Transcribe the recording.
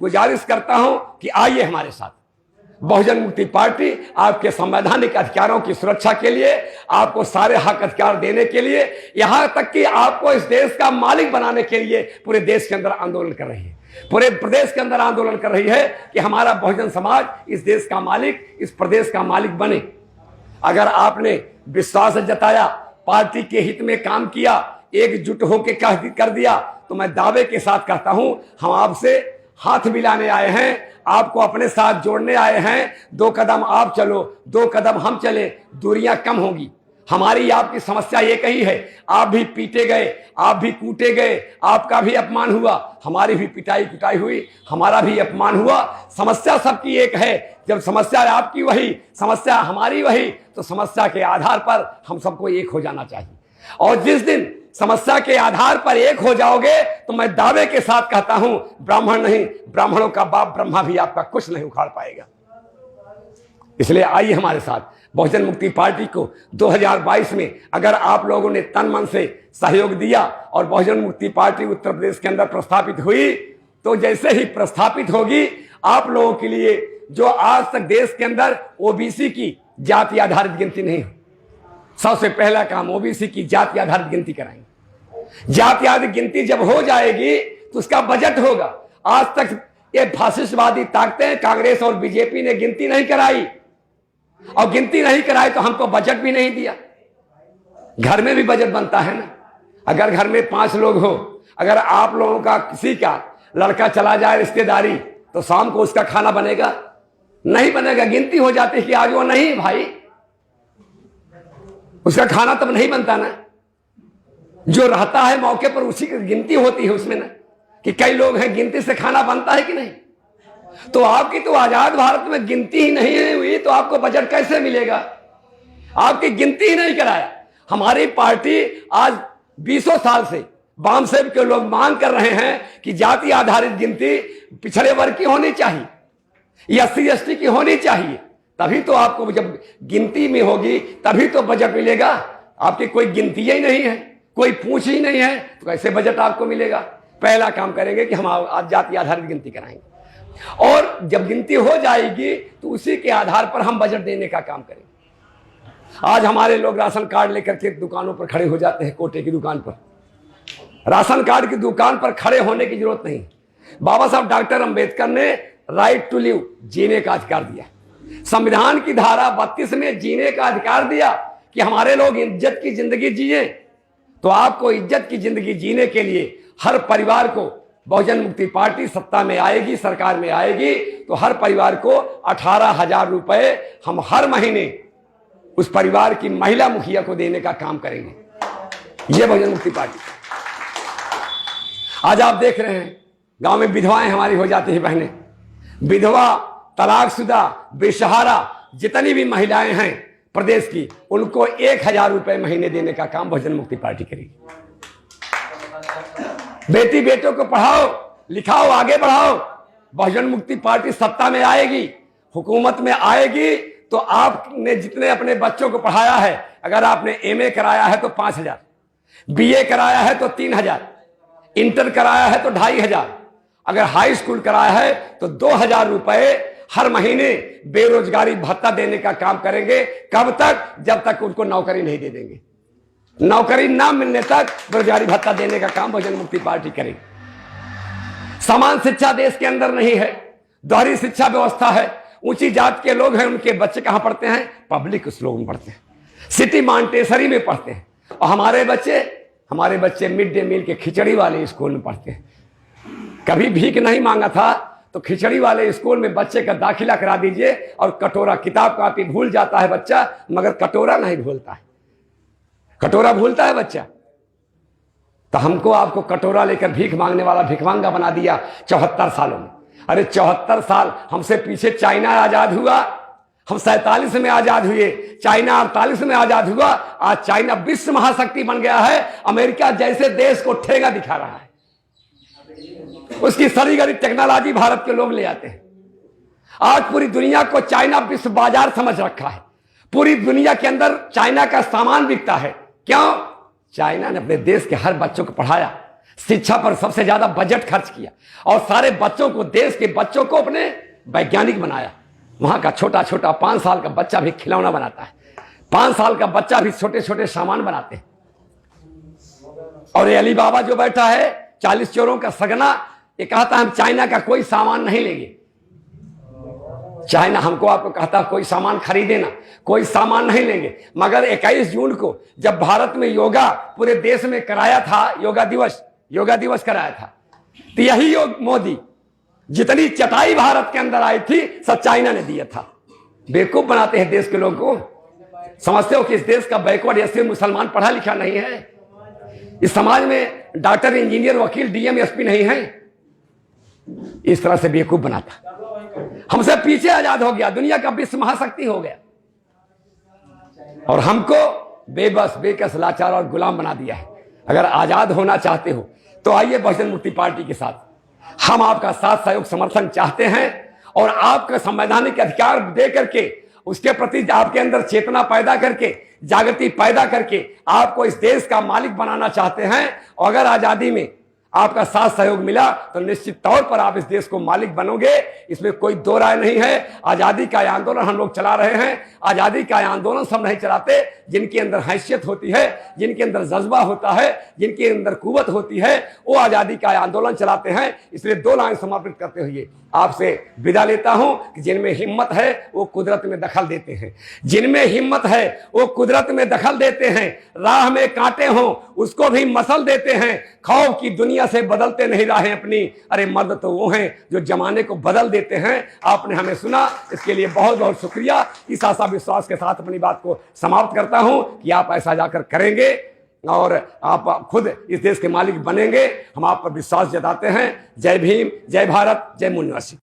गुजारिश करता हूं कि आइए हमारे साथ। बहुजन मुक्ति पार्टी आपके संवैधानिक अधिकारों की सुरक्षा के लिए, आपको सारे हक अधिकार देने के लिए, यहां तक कि आपको इस देश का मालिक बनाने के लिए पूरे देश के अंदर आंदोलन कर रही है, पूरे प्रदेश के अंदर आंदोलन कर रही है कि हमारा बहुजन समाज इस देश का मालिक, इस प्रदेश का मालिक बने। अगर आपने विश्वास जताया, पार्टी के हित में काम किया, एकजुट होकर कर दिया, तो मैं दावे के साथ कहता हूं हम आपसे हाथ मिलाने आए हैं, आपको अपने साथ जोड़ने आए हैं। 2 कदम आप चलो, 2 कदम हम चले, दूरियां कम होगी। हमारी आपकी समस्या एक ही है, आप भी पीटे गए, आप भी कूटे गए, आपका भी अपमान हुआ, हमारी भी पिटाई कुटाई हुई, हमारा भी अपमान हुआ। समस्या सबकी एक है। जब समस्या आपकी वही, समस्या हमारी वही, तो समस्या के आधार पर हम सबको एक हो जाना चाहिए। और जिस दिन समस्या के आधार पर एक हो जाओगे तो मैं दावे के साथ कहता हूं, ब्राह्मण नहीं, ब्राह्मणों का बाप ब्रह्मा भी आपका कुछ नहीं उखाड़ पाएगा। इसलिए आइए हमारे साथ। बहुजन मुक्ति पार्टी को 2022 में अगर आप लोगों ने तन मन से सहयोग दिया और बहुजन मुक्ति पार्टी उत्तर प्रदेश के अंदर प्रस्थापित हुई, तो जैसे ही प्रस्थापित होगी, आप लोगों के लिए जो आज तक देश के अंदर ओबीसी की जाति आधारित गिनती नहीं हो, सबसे पहला काम ओबीसी की जाति आधारित गिनती कराएंगे। जाति आधारित गिनती जब हो जाएगी तो उसका बजट होगा। आज तक ये फासिस्टवादी ताकतें, कांग्रेस और बीजेपी ने गिनती नहीं कराई, और गिनती नहीं कराई तो हमको बजट भी नहीं दिया। घर में भी बजट बनता है ना। अगर घर में 5 लोग हो, अगर आप लोगों का किसी का लड़का चला जाए रिश्तेदारी, तो शाम को उसका खाना बनेगा? नहीं बनेगा। गिनती हो जाती है कि आज वो नहीं भाई, उसका खाना तब नहीं बनता ना। जो रहता है मौके पर उसी की गिनती होती है उसमें ना, कि कई लोग हैं, गिनती से खाना बनता है कि नहीं। तो आपकी तो आजाद भारत में गिनती ही नहीं हुई, तो आपको बजट कैसे मिलेगा? आपकी गिनती ही नहीं कराया। हमारी पार्टी आज 20 साल से वाम सेव के लोग मांग कर रहे हैं कि जाति आधारित गिनती पिछड़े वर्ग की होनी चाहिए, या SC/ST की होनी चाहिए। तभी तो आपको, जब गिनती में होगी तभी तो बजट मिलेगा। आपकी कोई गिनती ही नहीं है, कोई पूछ ही नहीं है, तो कैसे बजट आपको मिलेगा? पहला काम करेंगे कि हम आज जाति आधारित गिनती कराएंगे, और जब गिनती हो जाएगी तो उसी के आधार पर हम बजट देने का काम करेंगे। आज हमारे लोग राशन कार्ड लेकर के दुकानों पर खड़े हो जाते हैं, कोटे की दुकान पर। राशन कार्ड की दुकान पर खड़े होने की जरूरत नहीं। बाबा साहब डॉक्टर अंबेडकर ने राइट टू लिव, जीने का अधिकार दिया। संविधान की धारा 32 में जीने का अधिकार दिया कि हमारे लोग इज्जत की जिंदगी जिए। तो आपको इज्जत की जिंदगी जीने के लिए हर परिवार को, बहुजन मुक्ति पार्टी सत्ता में आएगी, सरकार में आएगी, तो हर परिवार को 18,000 रुपए हम हर महीने उस परिवार की महिला मुखिया को देने का काम करेंगे। ये बहुजन मुक्ति पार्टी। आज आप देख रहे हैं गांव में विधवाएं हमारी हो जाती है बहनें, विधवा, तलाकशुदा, बेसहारा जितनी भी महिलाएं हैं प्रदेश की, उनको 1,000 रुपए महीने देने का काम बहुजन मुक्ति पार्टी करेगी। बेटी बेटों को पढ़ाओ, लिखाओ, आगे बढ़ाओ। बहुजन मुक्ति पार्टी सत्ता में आएगी, हुकूमत में आएगी, तो आपने जितने अपने बच्चों को पढ़ाया है, अगर आपने MA कराया है तो 5,000, BA कराया है तो 3,000, इंटर कराया है तो 2,500, अगर हाई स्कूल कराया है तो 2,000 रुपए हर महीने बेरोजगारी भत्ता देने का काम करेंगे। कब तक? जब तक उनको नौकरी नहीं दे देंगे। नौकरी ना मिलने तक बेरोजगारी भत्ता देने का काम बहुजन मुक्ति पार्टी करेगी। समान शिक्षा देश के अंदर नहीं है, दोहरी शिक्षा व्यवस्था है। ऊंची जात के लोग हैं, उनके बच्चे कहां पढ़ते हैं? पब्लिक स्कूल में पढ़ते हैं, सिटी मॉन्टेसरी में पढ़ते हैं। और हमारे बच्चे मिड डे मील के खिचड़ी वाले स्कूल में पढ़ते हैं। कभी भीख नहीं मांगा था तो खिचड़ी वाले स्कूल में बच्चे का दाखिला करा दीजिए, और कटोरा, किताब कापी भूल जाता है बच्चा, मगर कटोरा नहीं भूलता है। कटोरा भूलता है बच्चा। तो हमको आपको कटोरा लेकर भीख मांगने वाला भिखमंगा बना दिया 74 सालों में। अरे 74 साल हमसे पीछे चाइना आजाद हुआ, हम 47 में आजाद हुए, चाइना 48 में आजाद हुआ। आज चाइना विश्व महाशक्ति बन गया है, अमेरिका जैसे देश को ठेगा दिखा रहा है। उसकी सारी गरी टेक्नोलॉजी भारत के लोग ले आते हैं। आज पूरी दुनिया को चाइना विश्व बाजार समझ रखा है। पूरी दुनिया के अंदर चाइना का सामान बिकता है। क्यों? चाइना ने अपने देश के हर बच्चों को पढ़ाया, शिक्षा पर सबसे ज्यादा बजट खर्च किया और सारे बच्चों को, देश के बच्चों को अपने वैज्ञानिक बनाया। वहां का छोटा छोटा 5 साल का बच्चा भी खिलौना बनाता है, 5 साल का बच्चा भी छोटे छोटे सामान बनाते हैं। और ये अली बाबा जो बैठा है 40 चोरों का सगना, ये कहता है हम चाइना का कोई सामान नहीं लेंगे। चाइना हमको आपको कहता है कोई सामान खरीदे ना, कोई सामान नहीं लेंगे। मगर 21 जून को जब भारत में योगा पूरे देश में कराया था, योगा दिवस कराया था, तो यही मोदी जितनी चटाई भारत के अंदर आई थी सब चाइना ने दिया था। बेवकूफ बनाते हैं देश के लोगों को। समझते हो कि इस देश का बैकवर्ड या सिर्फ मुसलमान पढ़ा लिखा नहीं है, इस समाज में डॉक्टर, इंजीनियर, वकील, डीएम, एसपी नहीं है। इस तरह से बेवकूफ बनाता, हमसे पीछे आजाद हो गया, दुनिया का विश्व महाशक्ति हो गया और हमको बेबस, बेकस, लाचार और गुलाम बना दिया है। अगर आजाद होना चाहते हो तो आइए बहुजन मुक्ति पार्टी के साथ, हम आपका साथ सहयोग समर्थन चाहते हैं और आपका संवैधानिक अधिकार दे करके, उसके प्रति आपके अंदर चेतना पैदा करके, जागृति पैदा करके आपको इस देश का मालिक बनाना चाहते हैं। और अगर आजादी में आपका साथ सहयोग मिला तो निश्चित तौर पर आप इस देश को मालिक बनोगे, इसमें कोई दो राय नहीं है। आजादी का आंदोलन हम लोग चला रहे हैं। आजादी का आंदोलन सब नहीं चलाते, जिनके अंदर हैसियत होती है, जिनके अंदर जज्बा होता है, जिनके अंदर कुव्वत होती है, वो आजादी का आंदोलन चलाते हैं। इसलिए 2 लाइन समर्पित करते हुए आपसे विदा लेता हूं कि जिनमें हिम्मत है वो कुदरत में दखल देते हैं, जिनमें हिम्मत है वो कुदरत में दखल देते हैं। राह में कांटे हों उसको भी मसल देते हैं। खौफ की दुनिया से बदलते नहीं राहें अपनी, अरे मर्द तो वो हैं जो जमाने को बदल देते हैं। आपने हमें सुना, इसके लिए बहुत बहुत शुक्रिया। इस आशा विश्वास के साथ अपनी बात को समाप्त करता हूं कि आप ऐसा जाकर करेंगे और आप खुद इस देश के मालिक बनेंगे। हम आप पर विश्वास जताते हैं। जय भीम, जय भारत, जय मूल निवासी।